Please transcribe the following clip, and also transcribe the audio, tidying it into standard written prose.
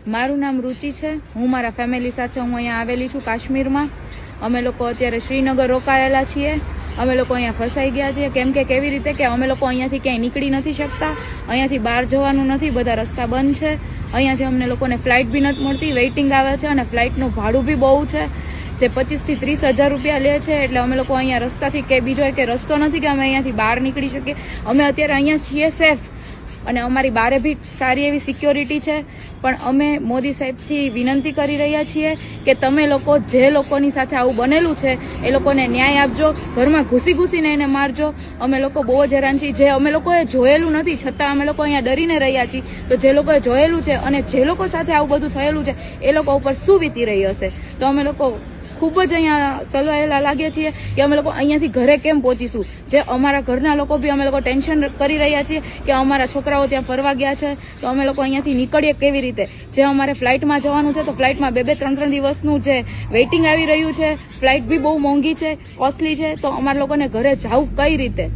મારું નામ રુચિ છે. હું મારા ફેમિલી સાથે અહીંયા આવેલી છું કાશ્મીરમાં. અમે લોકો અત્યારે શ્રીનગર રોકાયેલા છીએ. અમે લોકો અહીંયા ફસાઈ ગયા છીએ. કેમ કે કેવી રીતે કે અમે લોકો અહીંયાથી ક્યાંય નીકળી નથી શકતા. અહીંયાથી બહાર જવાનું નથી, બધા રસ્તા બંધ છે. અહીંયાથી અમને લોકોને ફ્લાઇટ બી નથી મળતી, વેઇટિંગ આવે છે અને ફ્લાઇટનું ભાડું બી બહુ છે, જે 25,000 થી 30,000 રૂપિયા લે છે. એટલે અમે લોકો અહીંયા રસ્તાથી કે બીજો કે રસ્તો નથી કે અમે અહીંયાથી બહાર નીકળી શકીએ. અમે અત્યારે અહીંયા છીએ સેફ અને અમારી બારે બી સારી એવી સિક્યોરિટી છે. પણ અમે મોદી સાહેબથી વિનંતી કરી રહ્યા છીએ કે તમે લોકો જે લોકોની સાથે આવું બનેલું છે એ લોકોને ન્યાય આપજો, ઘરમાં ઘૂસીને એને મારજો. અમે લોકો બહુ જ હેરાન છીએ. જે અમે લોકોએ જોયેલું નથી છતાં અમે લોકો અહીંયા ડરીને રહ્યા છીએ. તો જે લોકોએ જોયેલું છે અને જે લોકો સાથે આવું બધું થયેલું છે એ લોકો ઉપર શું વીતી રહી હશે. તો અમે લોકો ખૂબ જ અહીંયા સલવાયેલા લાગીએ છીએ કે અમે લોકો અહીંયાથી ઘરે કેમ પહોંચીશું. જે અમારા ઘરના લોકો બી અમે લોકો ટેન્શન કરી રહ્યા છીએ કે અમારા છોકરાઓ ત્યાં ફરવા ગયા છે તો અમે લોકો અહીંયાથી નીકળીએ કેવી રીતે. જે અમારે ફ્લાઇટમાં જવાનું છે તો ફ્લાઇટમાં 2-3 દિવસનું જે વેઇટિંગ આવી રહ્યું છે, ફ્લાઇટ બી બહુ મોંઘી છે, કોસ્ટલી છે. તો અમારા લોકોને ઘરે જવું કઈ રીતે?